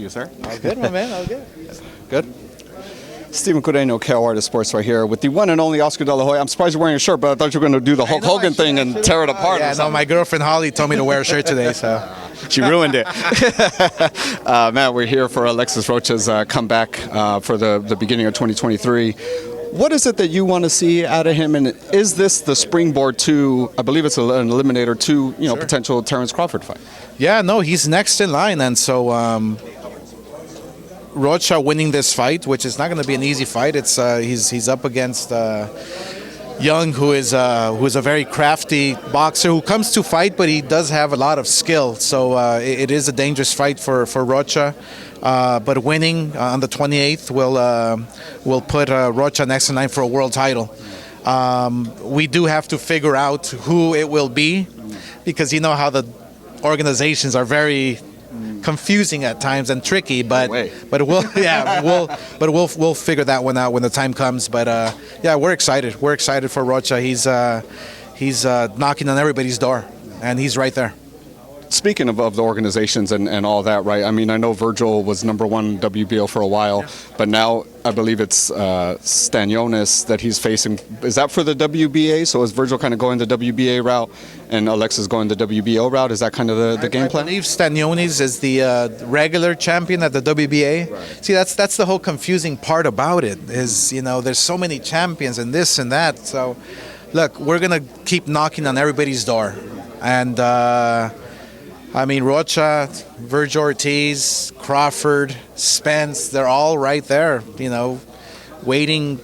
you, sir? All good, my man. All good. Good. Stephen Cordeño, KO Artist Sports, right here with the one and only Oscar De La Hoya. I'm surprised you're wearing a shirt, but I thought you were going to do the Hulk Hogan thing and tear it apart. Yeah, no, my girlfriend Holly told me to wear a shirt today, so. She ruined it. Matt, we're here for Alexis Rocha's comeback for the beginning of 2023. What is it that you want to see out of him, and is this the springboard to, I believe it's an eliminator to, sure, potential Terrence Crawford fight? Yeah, no, he's next in line, and so Rocha winning this fight, which is not going to be an easy fight. It's he's up against Young, who is a very crafty boxer who comes to fight, but he does have a lot of skill. So it is a dangerous fight for Rocha. But winning on the 28th will put Rocha next in line for a world title. We do have to figure out who it will be, because you know how the organizations are very confusing at times and tricky, but we'll figure that one out when the time comes. But yeah, we're excited. We're excited for Rocha. He's knocking on everybody's door, and he's right there. Speaking of the organizations and all that, right? I mean, I know Virgil was #1 WBO for a while, but now I believe it's Stanionis that he's facing. Is that for the WBA? So is Virgil kind of going the WBA route and Alexis going the WBO route? Is that kind of the game plan? I believe Stanionis is the regular champion at the WBA. Right. See, that's the whole confusing part about it, is, there's so many champions and this and that. So, look, we're going to keep knocking on everybody's door. And, I mean, Rocha, Virgil Ortiz, Crawford, Spence, they're all right there, waiting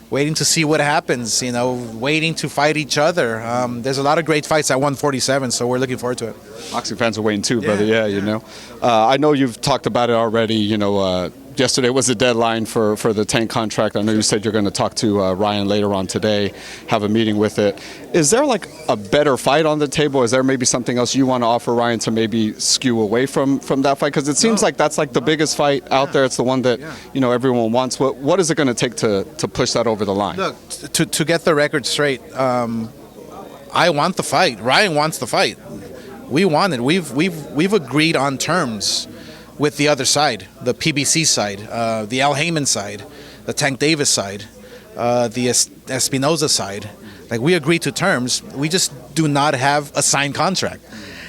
to see what happens, waiting to fight each other. There's a lot of great fights at 147, so we're looking forward to it. Boxing fans are waiting too, brother. Yeah. I know you've talked about it already, yesterday was the deadline for the Tank contract. I know you said you're going to talk to Ryan later on today, have a meeting with it. Is there like a better fight on the table? Is there maybe something else you want to offer Ryan to maybe skew away from that fight? Because it seems like that's like the biggest fight out there. It's the one that everyone wants. What is it going to take to push that over the line? Look, to get the record straight, I want the fight. Ryan wants the fight. We want it. We've agreed on terms with the other side, the PBC side, the Al Heyman side, the Tank Davis side, the Espinoza side. Like, we agreed to terms. We just do not have a signed contract.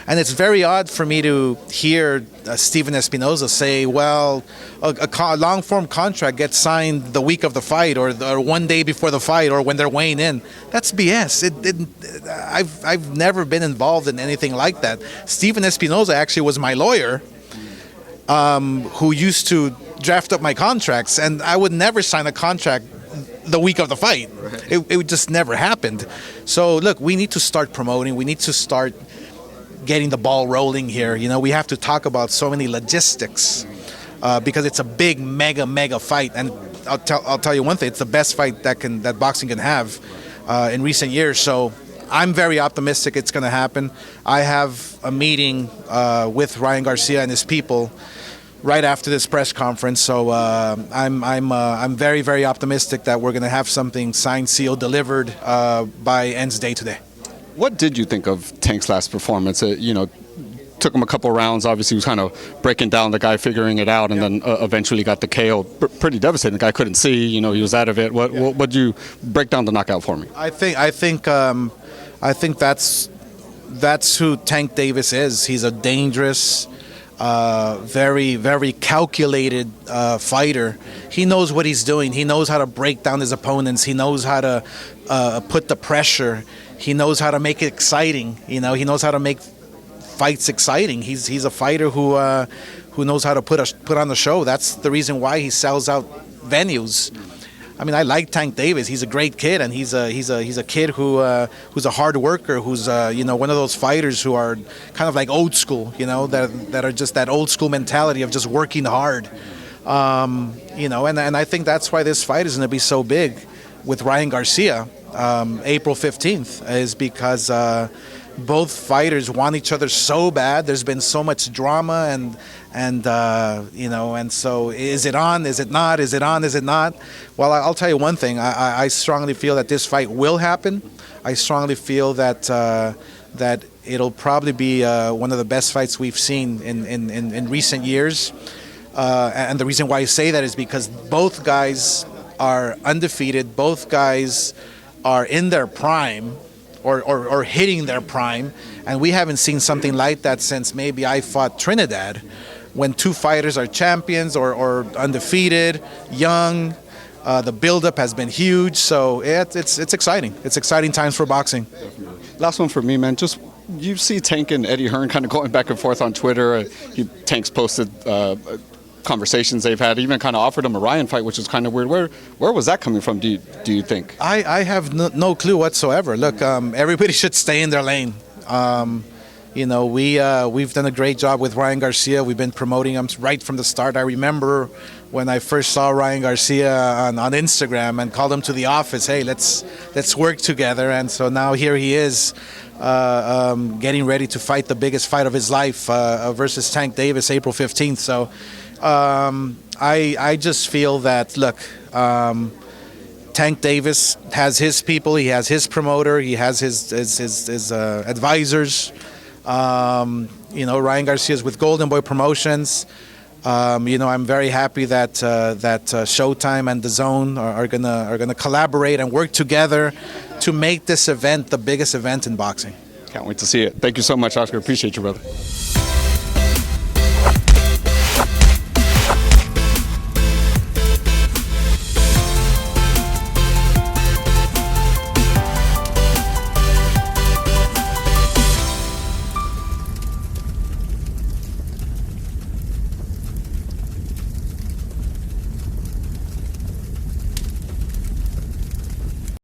And it's very odd for me to hear Steven Espinoza say, well, a long-form contract gets signed the week of the fight or one day before the fight or when they're weighing in. That's BS. I've never been involved in anything like that. Steven Espinoza actually was my lawyer, who used to draft up my contracts, and I would never sign a contract the week of the fight. Right. It just never happened. So, look, we need to start promoting. We need to start getting the ball rolling here. We have to talk about so many logistics because it's a big, mega fight. And I'll tell you one thing: it's the best fight that boxing can have in recent years. So I'm very optimistic it's going to happen. I have a meeting with Ryan Garcia and his people right after this press conference. So I'm very, very optimistic that we're going to have something signed, sealed, delivered by End's Day today. What did you think of Tank's last performance? Took him a couple rounds. Obviously, he was kind of breaking down the guy, figuring it out, and then eventually got the KO. Pretty devastating. The guy couldn't see. He was out of it. What did you break down the knockout for me? I think that's who Tank Davis is. He's a dangerous, very, very calculated fighter. He knows what he's doing. He knows how to break down his opponents. He knows how to put the pressure. He knows how to make it exciting. He knows how to make fights exciting. He's a fighter who knows how to put on the show. That's the reason why he sells out venues. I mean, I like Tank Davis. He's a great kid, and he's a kid who's a hard worker. Who's one of those fighters who are kind of like old school. That are just that old school mentality of just working hard. And I think that's why this fight is going to be so big with Ryan Garcia. April 15th is because both fighters want each other so bad. There's been so much drama and so is it on? Is it not? Is it on? Is it not? Well, I'll tell you one thing. I strongly feel that this fight will happen. I strongly feel that it'll probably be one of the best fights we've seen in recent years. And the reason why I say that is because both guys are undefeated. Both guys are in their prime or hitting their prime. And we haven't seen something like that since maybe I fought Trinidad, when two fighters are champions or undefeated, young. The buildup has been huge, so it's exciting. It's exciting times for boxing. Last one for me, man. Just you see Tank and Eddie Hearn kind of going back and forth on Twitter. Tank's posted conversations they've had, even kind of offered him a Ryan fight, which is kind of weird. Where was that coming from, do you think? I have no clue whatsoever. Look, everybody should stay in their lane. We've done a great job with Ryan Garcia. We've been promoting him right from the start. I remember when I first saw Ryan Garcia on Instagram and called him to the office, hey, let's work together. And so now here he is, getting ready to fight the biggest fight of his life versus Tank Davis, April 15th. So I just feel that, look, Tank Davis has his people, he has his promoter, he has his advisors. Ryan Garcia is with Golden Boy Promotions. I'm very happy that Showtime and DAZN are gonna collaborate and work together to make this event the biggest event in boxing. Can't wait to see it. Thank you so much, Oscar. Appreciate you, brother.